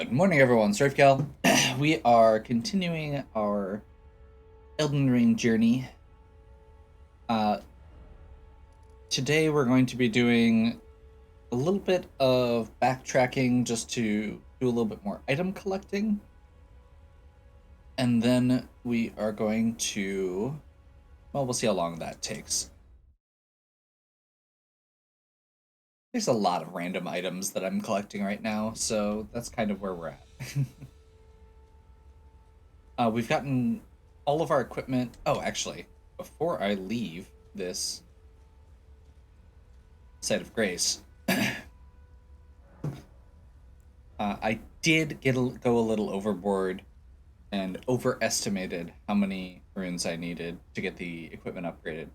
Good morning, everyone. Surfcal. We are continuing our Elden Ring journey. Uh, Today, we're going to be doing a little bit of backtracking just to do a little bit more item collecting. And then we are going to. Well, we'll see how long that takes. There's a lot of random items that I'm collecting right now, so that's kind of where we're at. We've gotten all of our equipment. Oh, actually, before I leave this site of grace, I did go a little overboard and overestimated how many runes I needed to get the equipment upgraded.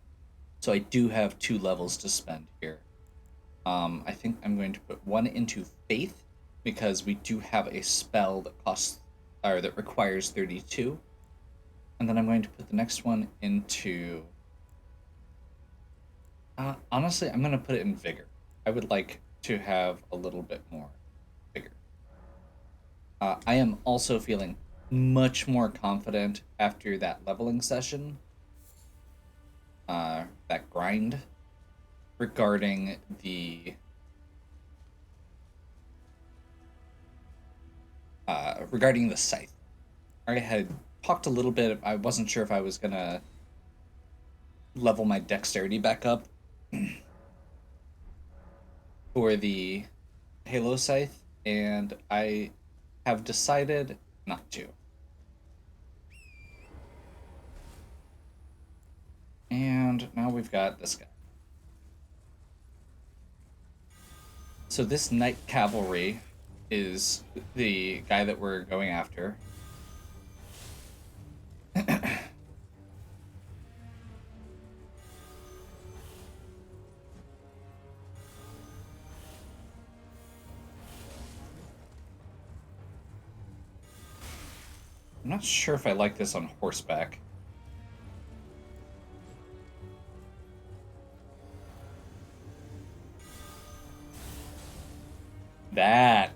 So I do have 2 levels to spend here. I think I'm going to put one into Faith because we do have a spell that costs or that requires 32. And then I'm going to put the next one into. Honestly, I'm going to put it in Vigor. I would like to have a little bit more Vigor. I am also feeling much more confident after that leveling session, that grind, regarding the scythe. I had talked a little bit. I wasn't sure if I was gonna level my dexterity back up for the Halo scythe, and I have decided not to. And now we've got this guy. So this Knight Cavalry is the guy that we're going after. I'm not sure if I like this on horseback. That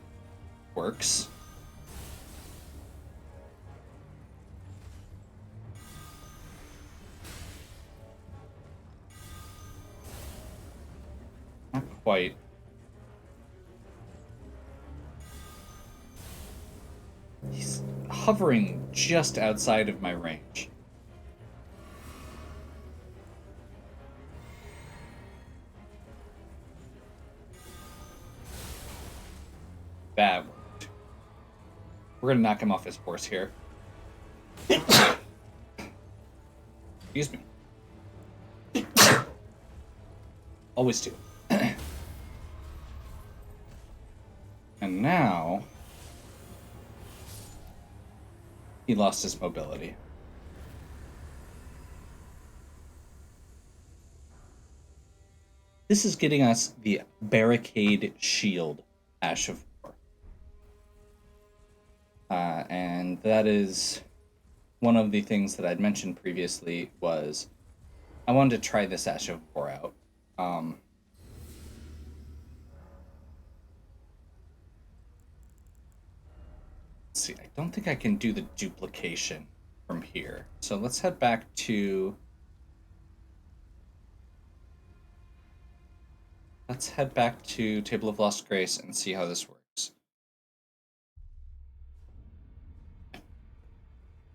works. Not quite. He's hovering just outside of my range. That worked. We're gonna knock him off his horse here. Excuse me. Always do. And now he lost his mobility. This is getting us the Barricade Shield Ash of War. And that is one of the things that I'd mentioned previously was I wanted to try this Ash of War out. Let's see, I don't think I can do the duplication from here. So let's head back to... Let's head back to Table of Lost Grace and see how this works.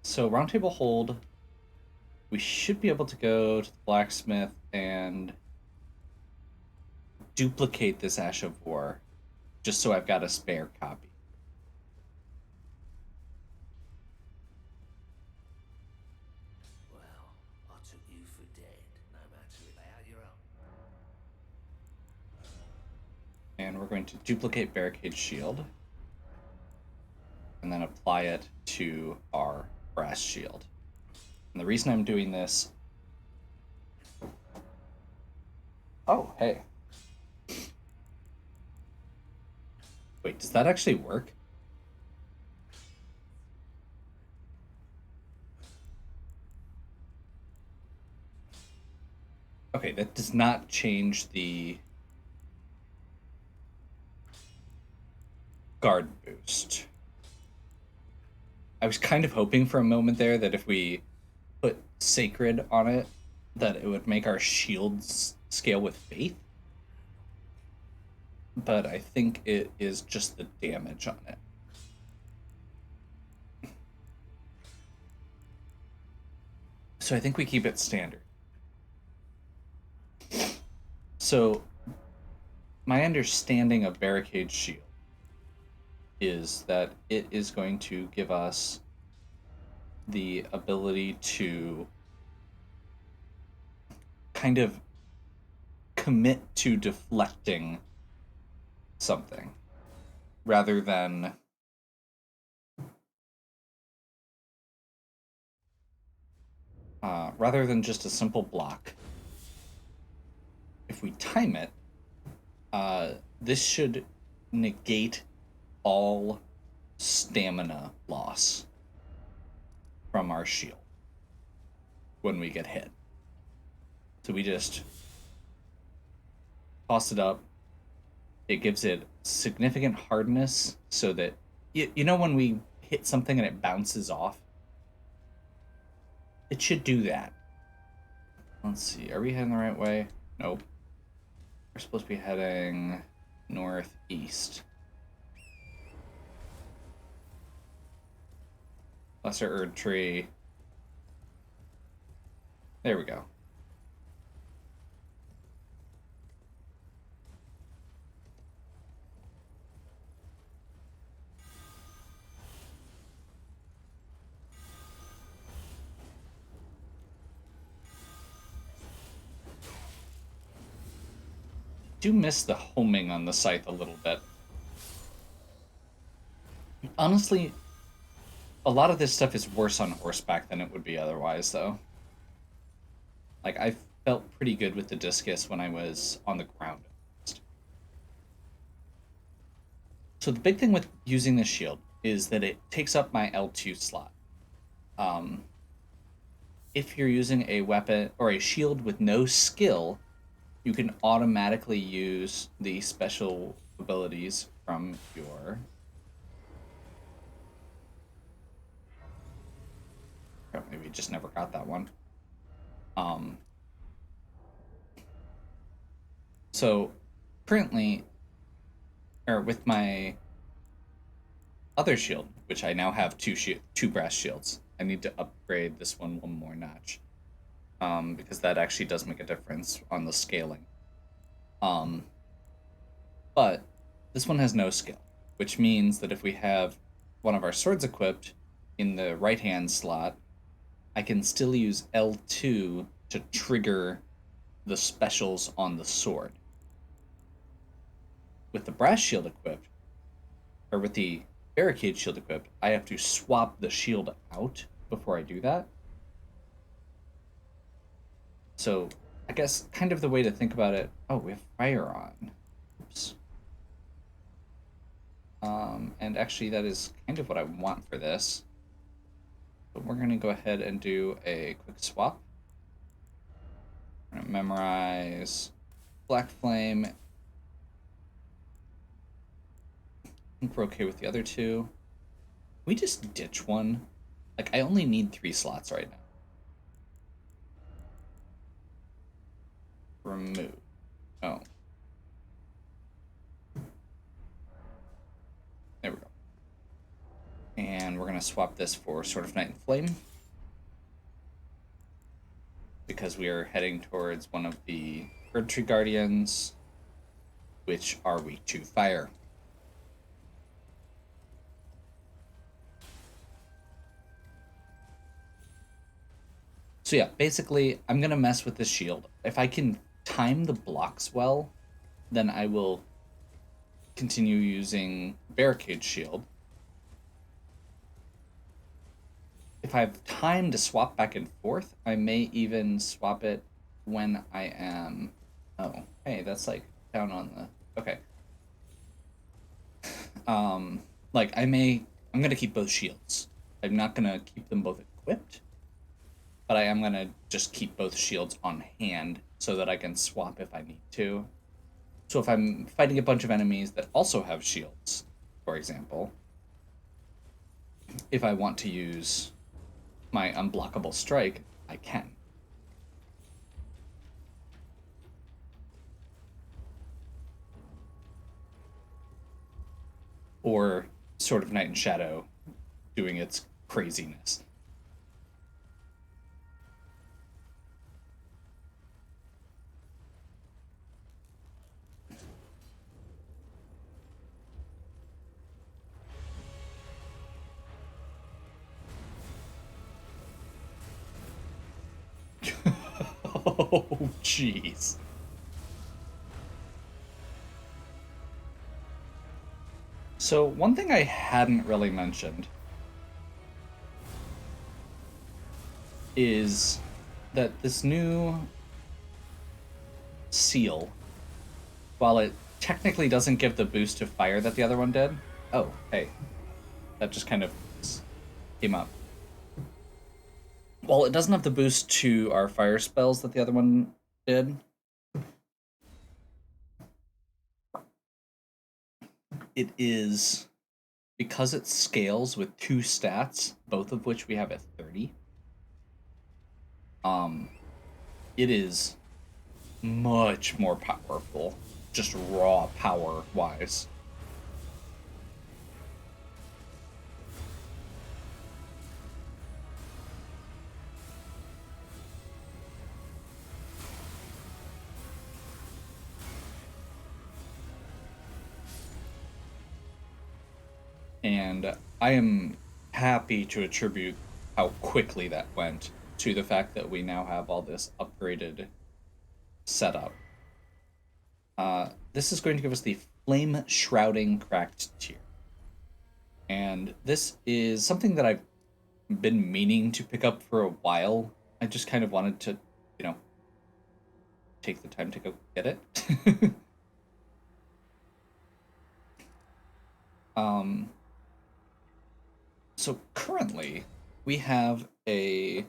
So Round Table Hold, we should be able to go to the blacksmith and duplicate this Ash of War, just so I've got a spare copy. Well, I took you for dead, no matter about your own. And we're going to duplicate Barricade Shield, and then apply it to our brass shield. And the reason I'm doing this... Oh, hey. Wait, does that actually work? Okay, that does not change the guard boost. I was kind of hoping for a moment there that if we put sacred on it, that it would make our shields scale with faith. But I think it is just the damage on it. So I think we keep it standard. So my understanding of Barricade Shield is that it is going to give us the ability to kind of commit to deflecting something rather than just a simple block. If we time it, this should negate all stamina loss from our shield when we get hit. So we just toss it up. It gives it significant hardness so that you know when we hit something and it bounces off, it should do that. Let's see, are we heading the right way? Nope. We're supposed to be heading northeast. Lesser Erd Tree. There we go. Do miss the homing on the scythe a little bit. Honestly, a lot of this stuff is worse on horseback than it would be otherwise, though. Like, I felt pretty good with the discus when I was on the ground. So the big thing with using the shield is that it takes up my L2 slot. Um, if you're using a weapon or a shield with no skill, you can automatically use the special abilities from your... Oh, maybe just never got that one. So currently, or with my other shield, which I now have two brass shields, I need to upgrade this one more notch, because that actually does make a difference on the scaling. But this one has no skill, which means that if we have one of our swords equipped in the right hand slot, I can still use L2 to trigger the specials on the sword. With the brass shield equipped, or with the barricade shield equipped, I have to swap the shield out before I do that. So I guess kind of the way to think about it. Oh, we have fire on. Oops. And actually, that is kind of what I want for this. But we're going to go ahead and do a quick swap. We're going to memorize Black Flame. I think we're okay with the other two. We just ditch one. Like, I only need 3 slots right now. Remove. Oh. There we go. And we're going to swap this for Sword of Night and Flame, because we are heading towards one of the Erd Tree Guardians, which are weak to fire. So yeah, basically, I'm going to mess with this shield. If I can time the blocks well, then I will continue using Barricade Shield. If I have time to swap back and forth, I may even swap it when I am... Oh, hey, that's like down on the... Okay. Like, I'm going to keep both shields. I'm not going to keep them both equipped, but I am going to just keep both shields on hand so that I can swap if I need to. So if I'm fighting a bunch of enemies that also have shields, for example, if I want to use my unblockable strike, I can. Or Sword of Night and Shadow doing its craziness. Oh, jeez. So, one thing I hadn't really mentioned is that this new seal, while it technically doesn't give the boost to fire that the other one did. Oh, hey, that just kind of came up. While it doesn't have the boost to our fire spells that the other one did, it is, because it scales with two stats, both of which we have at 30. Um, it is much more powerful, just raw power wise. And I am happy to attribute how quickly that went to the fact that we now have all this upgraded setup. This is going to give us the Flame Shrouding Cracked Tier. And this is something that I've been meaning to pick up for a while. I just kind of wanted to, you know, take the time to go get it. um, so currently, we have a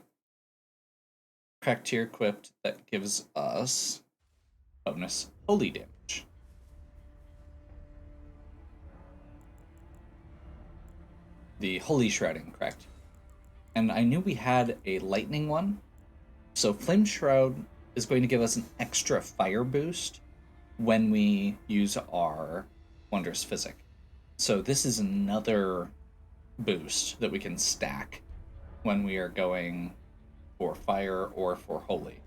cracked tier equipped that gives us bonus holy damage. The Holy Shrouding cracked. And I knew we had a lightning one. So Flame Shroud is going to give us an extra fire boost when we use our Wondrous Physic. So this is another boost that we can stack when we are going for fire or for holy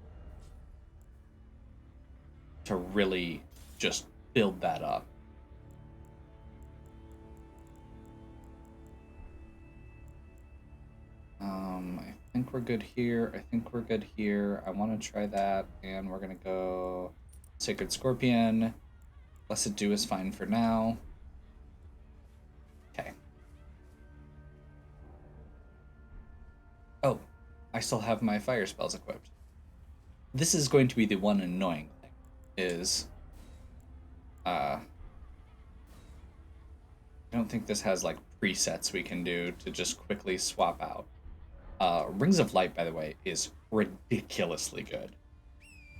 to really just build that up. I think we're good here. I think we're good here. I want to try that, and we're gonna go Sacred Scorpion. Blessed Dew is fine for now. Okay. Oh, I still have my fire spells equipped. This is going to be the one annoying thing, is I don't think this has like presets we can do to just quickly swap out. Rings of Light, by the way, is ridiculously good.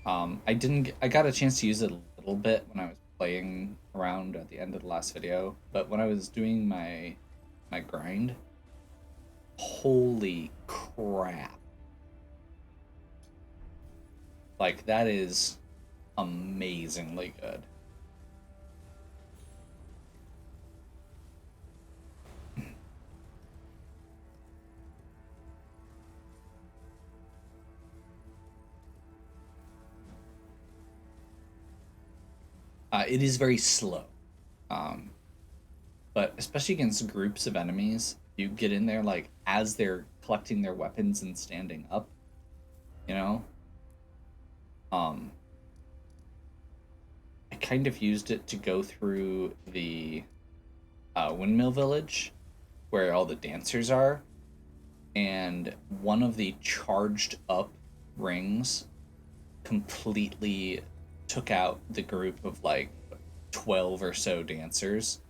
I got a chance to use it a little bit when I was playing around at the end of the last video, but when I was doing my grind, holy crap. Like, that is amazingly good. It is very slow. Um, but especially against groups of enemies, you get in there like as they're collecting their weapons and standing up, you know? Um, I kind of used it to go through the windmill village where all the dancers are, and one of the charged up rings completely took out the group of like 12 or so dancers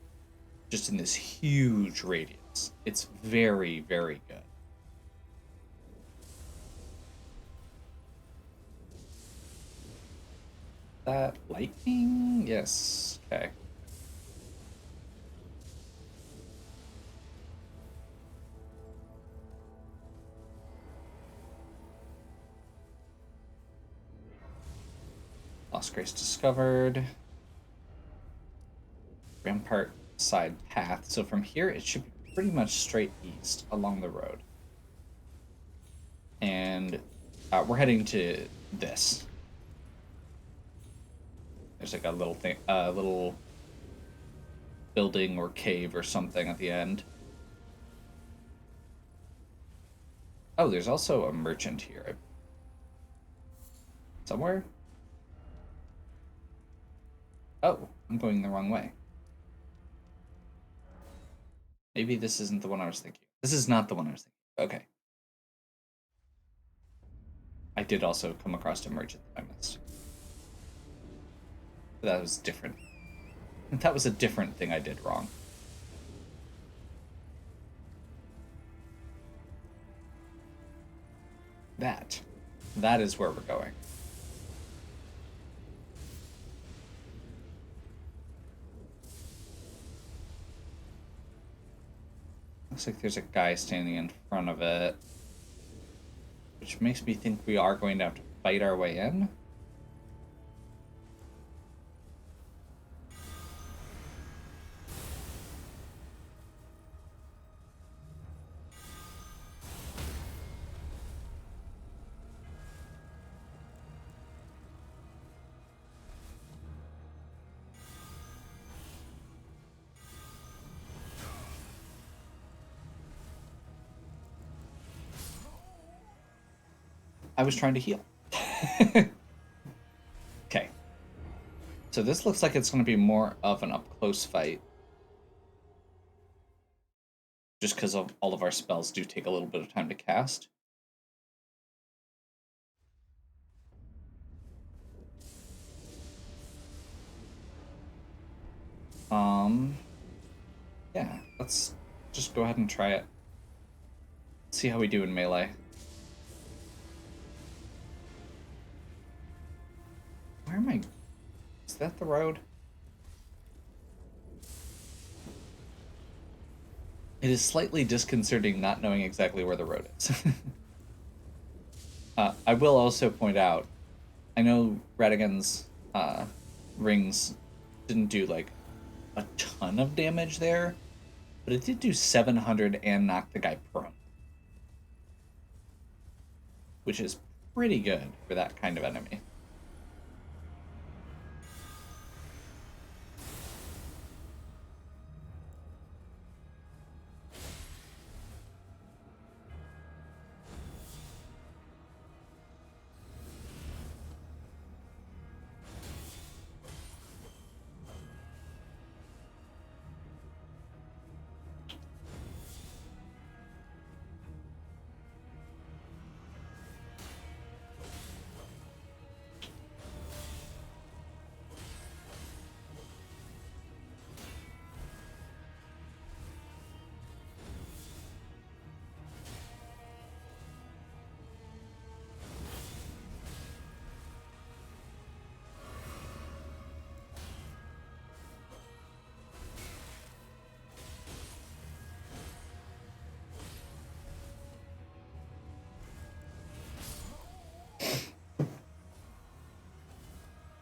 just in this huge radius. It's very, very good. That lightning? Yes. Okay. Lost Grace discovered. Rampart side path. So from here, it should be pretty much straight east along the road. And we're heading to this. There's like a little thing, little building or cave or something at the end. Oh, there's also a merchant here. Somewhere? Oh, I'm going the wrong way. Maybe this isn't the one I was thinking. This is not the one I was thinking. Okay. I did also come across a merchant that I missed. But that was different. That was a different thing I did wrong. That is where we're going. Looks like there's a guy standing in front of it, which makes me think we are going to have to fight our way in. I was trying to heal. Okay. So this looks like it's going to be more of an up-close fight. Just because of all of our spells do take a little bit of time to cast. Yeah, let's just go ahead and try it. See how we do in melee. Where am I? Is that the road? It is slightly disconcerting not knowing exactly where the road is. I will also point out, I know Radigan's rings didn't do like a ton of damage there, but it did do 700 and knock the guy prone, which is pretty good for that kind of enemy.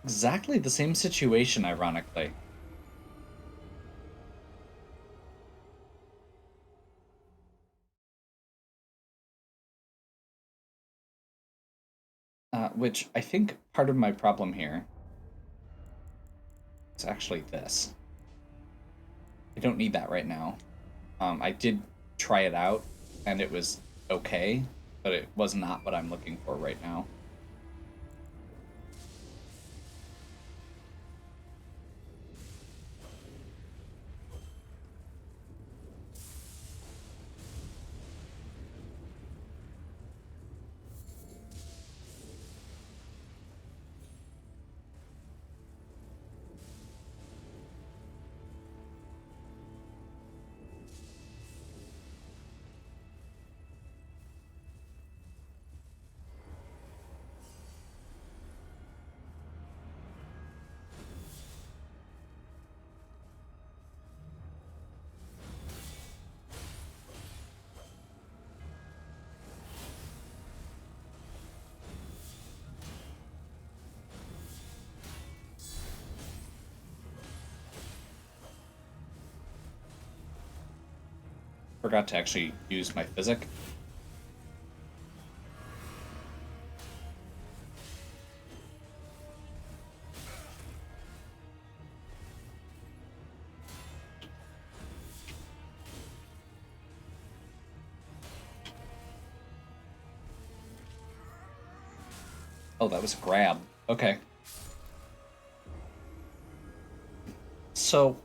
Exactly the same situation, ironically. Which I think part of my problem here is actually this. I don't need that right now. I did try it out, and it was okay, but it was not what I'm looking for right now. forgot to actually use my physic. Oh, that was a grab. Okay. So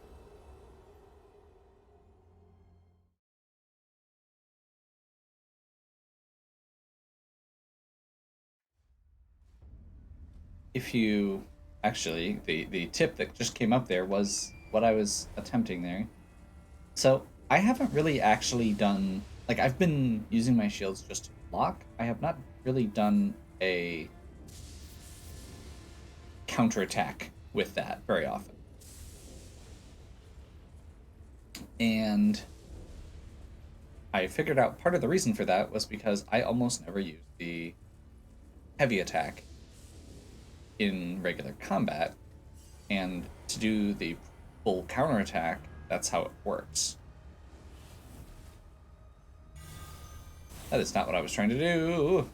if you actually the tip that just came up there was what I was attempting there. So I haven't really actually done like I've been using my shields just to block. I have not really done a counterattack with that very often. And I figured out part of the reason for that was because I almost never use the heavy attack in regular combat. And to do the full counterattack, that's how it works. That is not what I was trying to do.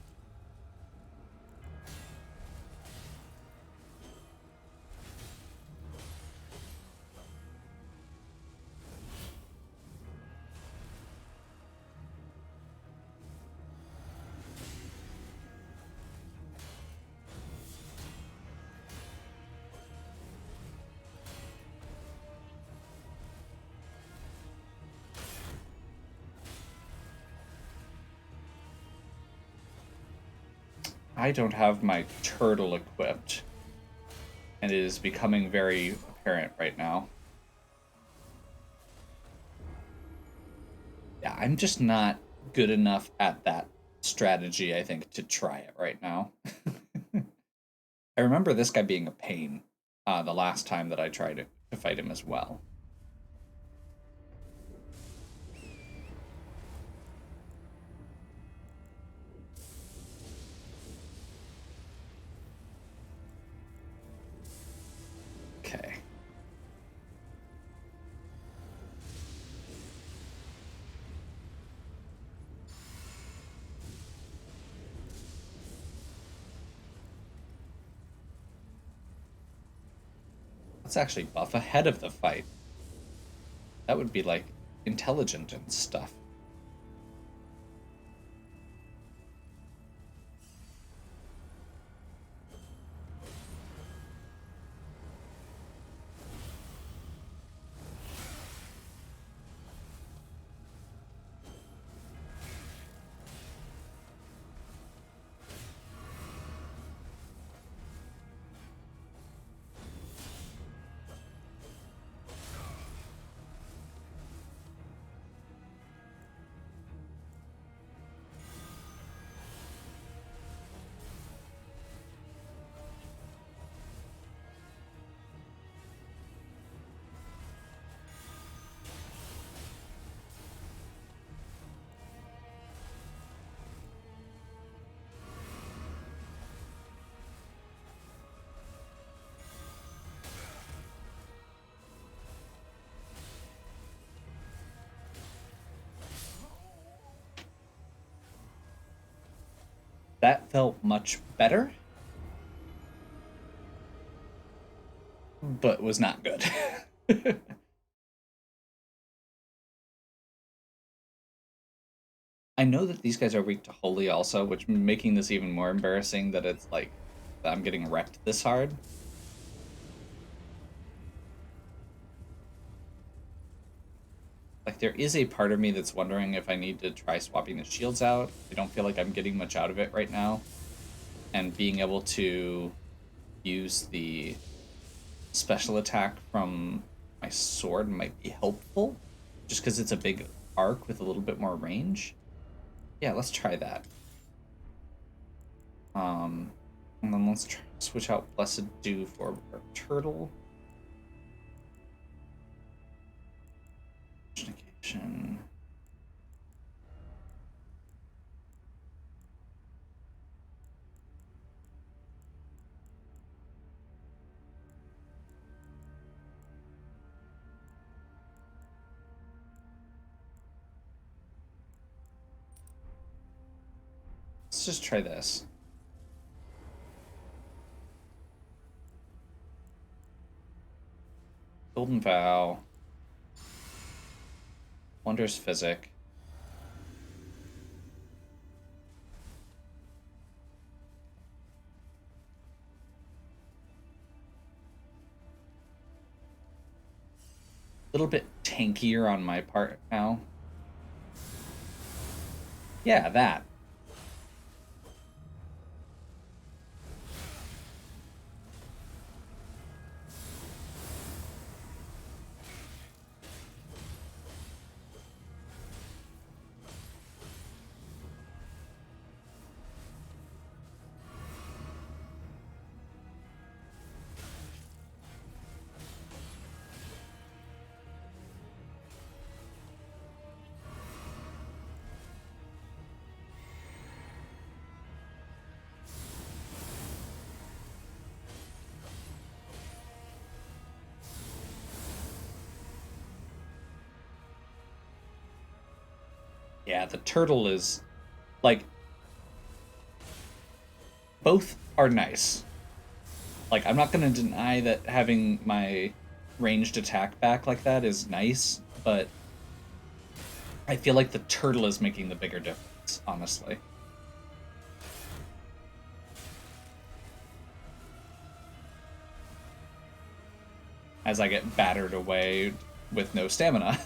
I don't have my turtle equipped, and it is becoming very apparent right now. Yeah, I'm just not good enough at that strategy, I think, to try it right now. I remember this guy being a pain the last time that I tried to fight him as well. Okay. Let's actually buff ahead of the fight. That would be like intelligent and stuff. That felt much better, but was not good. I know that these guys are weak to holy also, which making this even more embarrassing that it's like that I'm getting wrecked this hard. Like there is a part of me that's wondering if I need to try swapping the shields out. I don't feel like I'm getting much out of it right now. And being able to use the special attack from my sword might be helpful. Just because it's a big arc with a little bit more range. Yeah, let's try that. Um, and then let's switch out Blessed Dew for our turtle. Negation. let's just try this. Golden Vow. Wondrous Physic. A little bit tankier on my part now. Yeah, that. Yeah, the turtle is like both are nice. Like I'm not going to deny that having my ranged attack back like that is nice, but I feel like the turtle is making the bigger difference, honestly. As I get battered away with no stamina.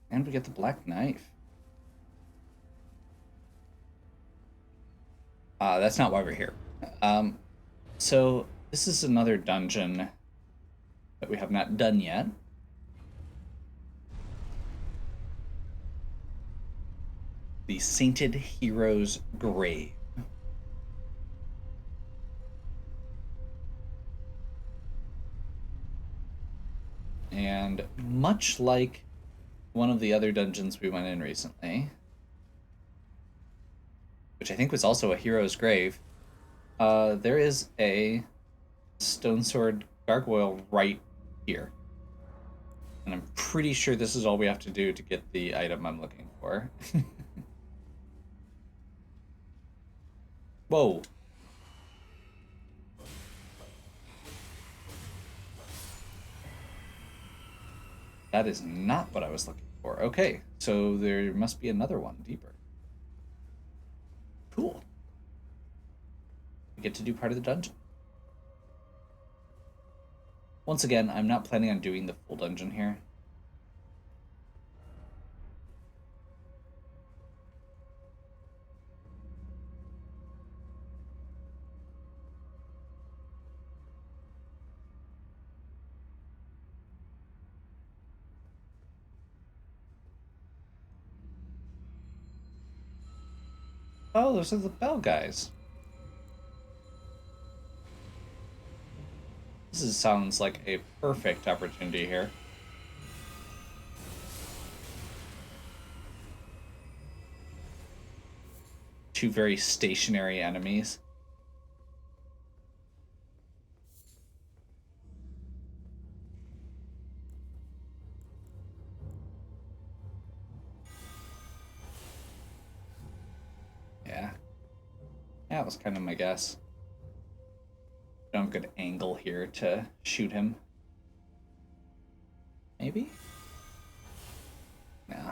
And we get the black knife. That's not why we're here. So this is another dungeon that we have not done yet. The Sainted Hero's Grave. And much like one of the other dungeons we went in recently, which I think was also a hero's grave, there is a stone sword gargoyle right here. And I'm pretty sure this is all we have to do to get the item I'm looking for. Whoa. That is not what I was looking for. Okay, so there must be another one deeper. Cool. We get to do part of the dungeon. Once again, I'm not planning on doing the full dungeon here. Oh, those are the bell guys. Sounds like a perfect opportunity here. Two very stationary enemies. Yeah. That was kind of my guess. Don't have a good angle here to shoot him. Maybe? Nah.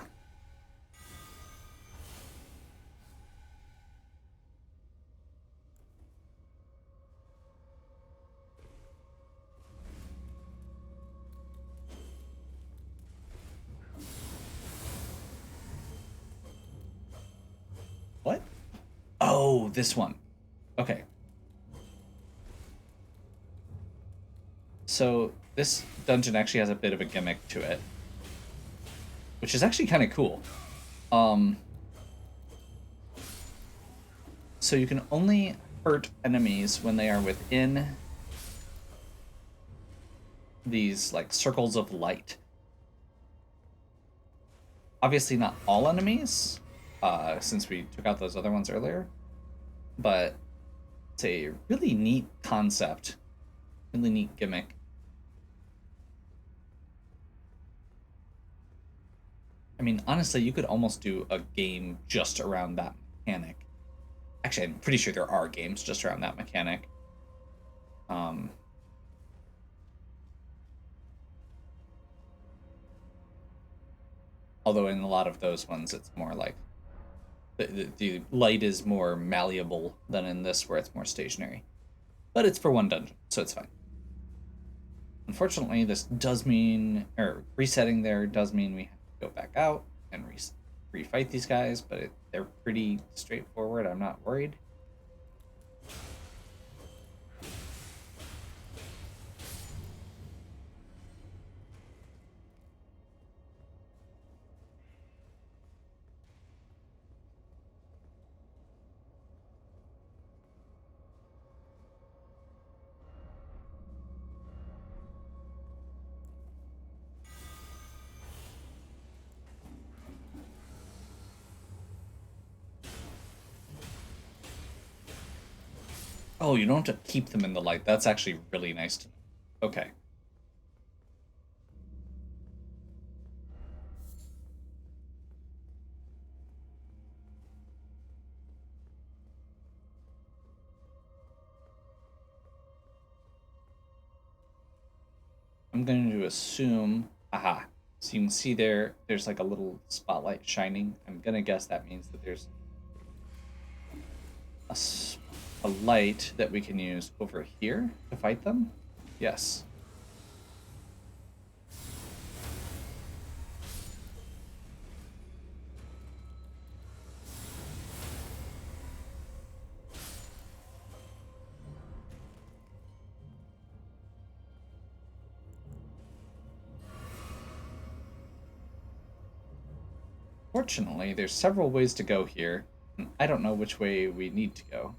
What? Oh, this one. Okay. So this dungeon actually has a bit of a gimmick to it. which is actually kind of cool. Um, so you can only hurt enemies when they are within these like circles of light. Obviously, not all enemies, since we took out those other ones earlier, but it's a really neat concept, really neat gimmick. I mean, honestly, you could almost do a game just around that mechanic. Actually, I'm pretty sure there are games just around that mechanic. Um, Although in a lot of those ones, it's more like the light is more malleable than in this, where it's more stationary. But it's for one dungeon, so it's fine. Unfortunately, this does mean, or resetting there does mean we have to go back out and refight these guys, but they're pretty straightforward. I'm not worried. Oh, you don't have to keep them in the light. That's actually really nice to know. Okay. I'm going to assume, aha. So you can see there's like a little spotlight shining. I'm going to guess that means that there's a, a light that we can use over here to fight them. Yes. Fortunately, there's several ways to go here. I don't know which way we need to go.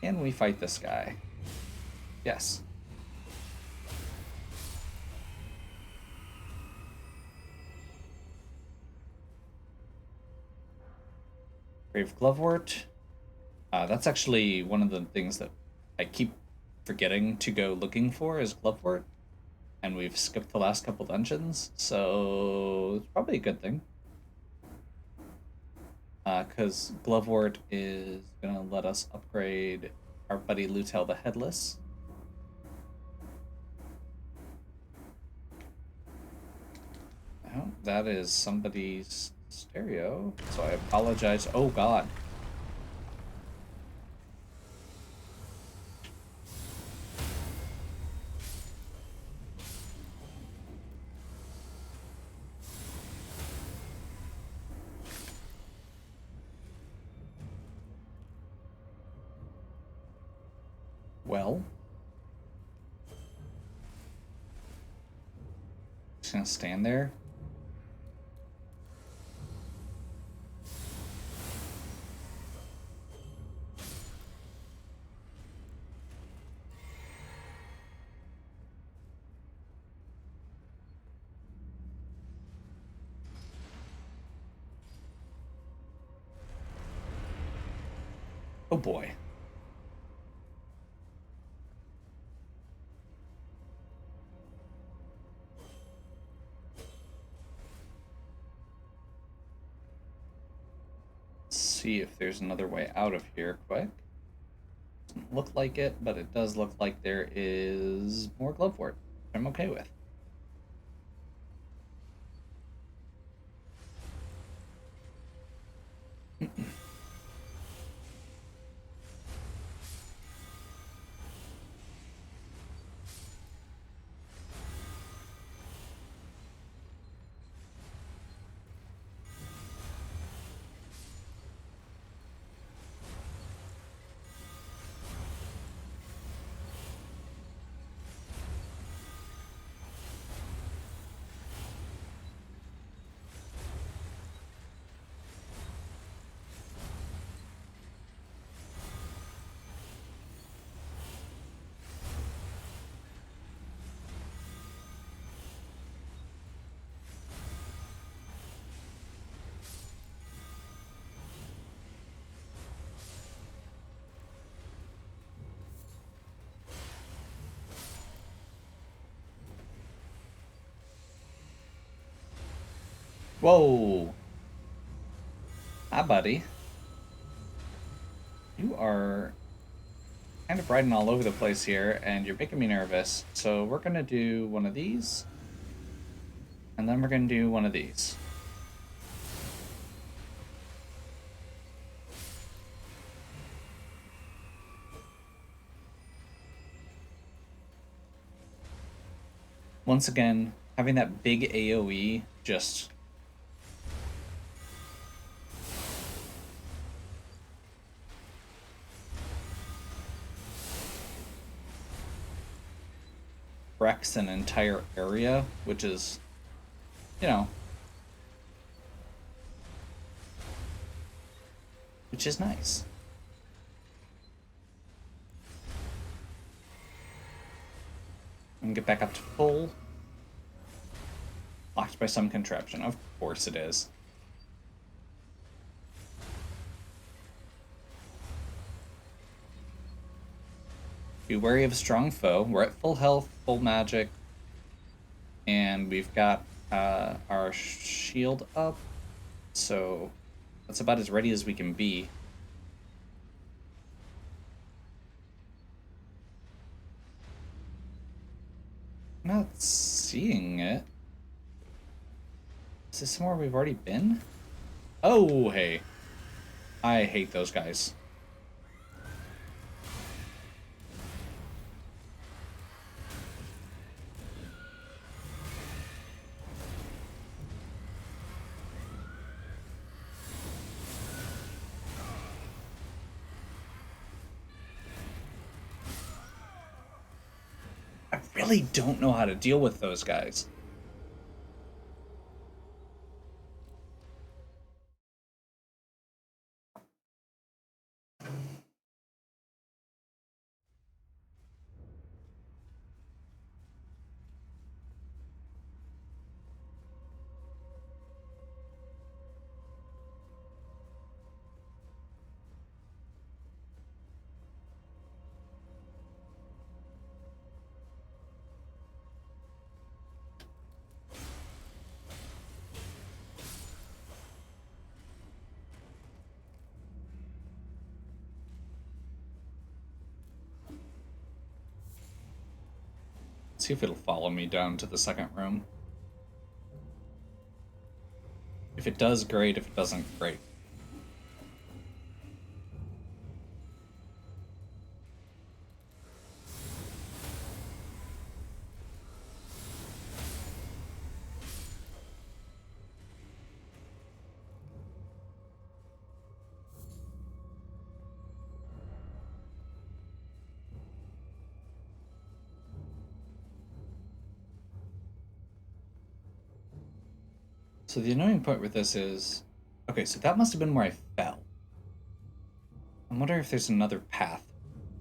Can we fight this guy? Yes. Grave Glovewort. That's actually one of the things that I keep forgetting to go looking for is Glovewort. And we've skipped the last couple dungeons, so it's probably a good thing. Because Glovewort is going to let us upgrade our buddy Lutel the Headless. Oh, that is somebody's stereo, so I apologize. Oh, God. Well, just gonna stand there. Oh boy. Let's see if there's another way out of here quick. Doesn't look like it, but it does look like there is more Glovewort, which I'm okay with. Whoa! Hi, buddy. You are kind of riding all over the place here, and you're making me nervous. So we're gonna do one of these, and then we're gonna do one of these. Once again, having that big AoE just wrecks an entire area, which is, you know, which is nice. And get back up to full. Locked by some contraption. Of course it is. Be wary of a strong foe. We're at full health, full magic, and we've got our shield up, so that's about as ready as we can be. I'm not seeing it. Is this somewhere we've already been? Oh, hey. I hate those guys. I really don't know how to deal with those guys. See if it'll follow me down to the second room. If it does, great. If it doesn't, great. So the annoying point with this is... Okay, so that must have been where I fell. I wonder if there's another path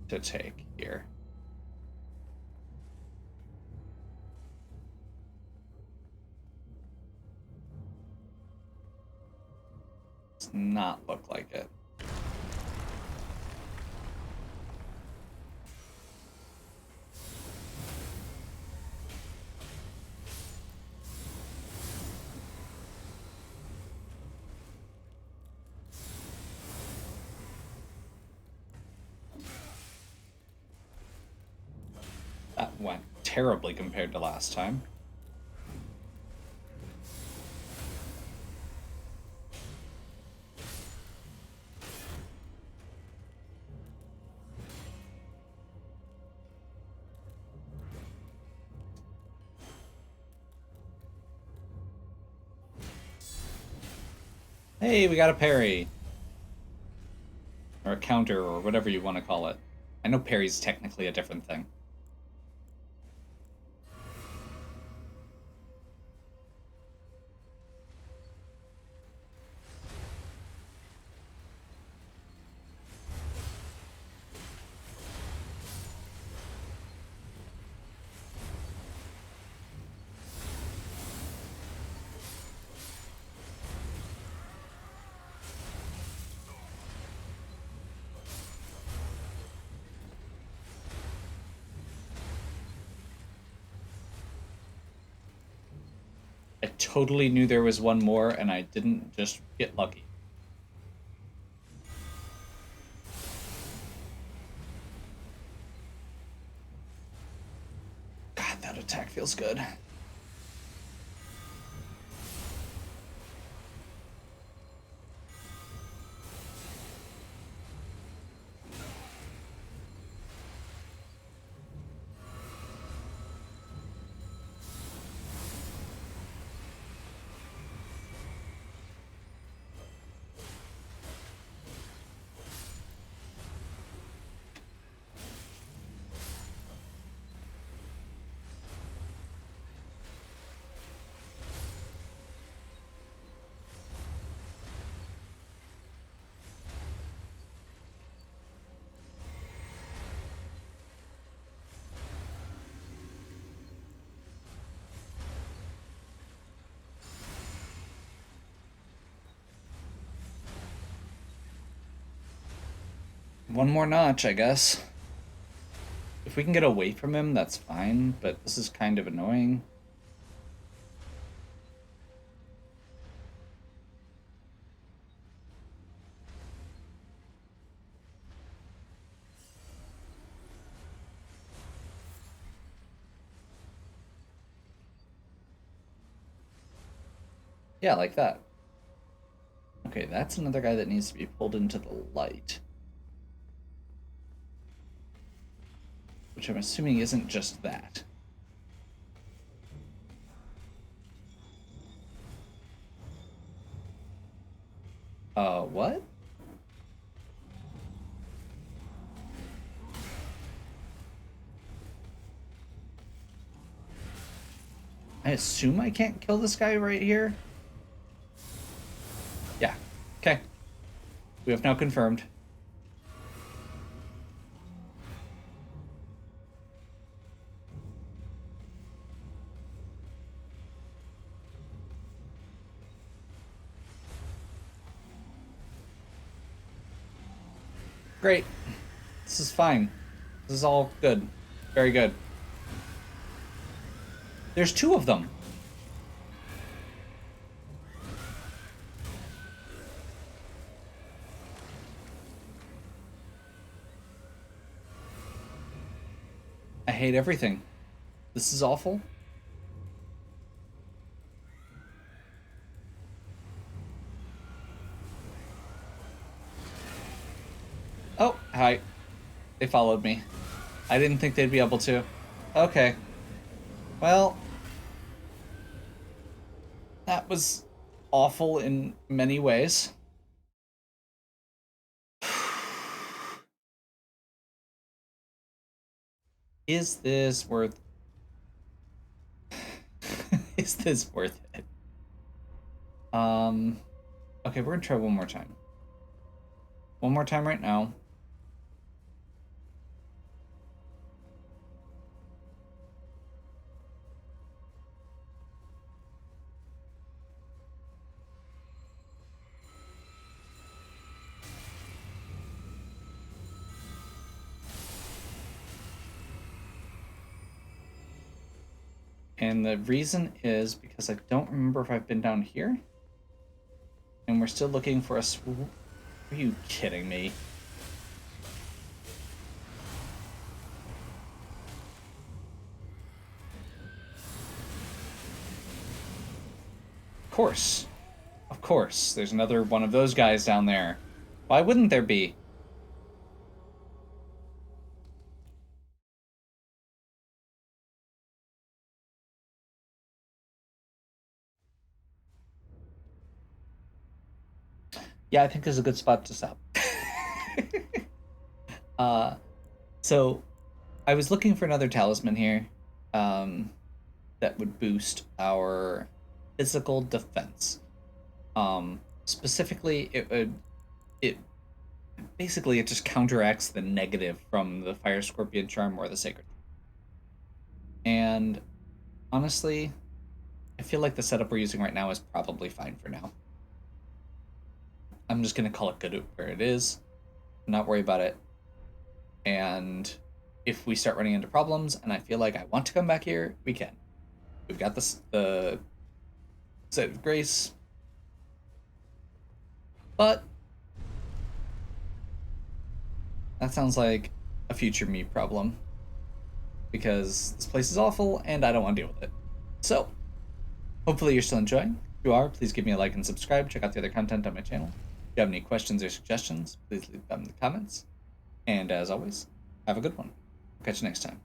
to take here. Does not look like it. That went terribly compared to last time. Hey, we got a parry. Or a counter, or whatever you want to call it. I know parry's technically a different thing. totally knew there was one more, and I didn't just get lucky. God, that attack feels good. One more notch, I guess. If we can get away from him, that's fine, but this is kind of annoying. Yeah, like that. Okay, that's another guy that needs to be pulled into the light. Which I'm assuming isn't just that. What? I assume I can't kill this guy right here? Yeah. Okay. We have now confirmed. Great. This is fine. This is all good. Very good. There's two of them. I hate everything. This is awful. Oh, hi. They followed me. I didn't think they'd be able to. Okay. Well, that was awful in many ways. Is this worth... Is this worth it? Okay, we're gonna try one more time. One more time right now. And the reason is because I don't remember if I've been down here. And we're still looking for a swoop. Are you kidding me? Of course. Of course. There's another one of those guys down there. Why wouldn't there be? Yeah, I think this is a good spot to stop. uh, so I was looking for another talisman here that would boost our physical defense. Specifically, it basically it just counteracts the negative from the Fire Scorpion charm or the Sacred. And honestly, I feel like the setup we're using right now is probably fine for now. I'm just gonna call it good where it is, not worry about it. And if we start running into problems and I feel like I want to come back here, we can. We've got the site of grace. But that sounds like a future me problem, because this place is awful and I don't want to deal with it. So, hopefully you're still enjoying. If you are, please give me a like and subscribe. Check out the other content on my channel. If you have any questions or suggestions, please leave them in the comments. And as always, have a good one. I'll catch you next time.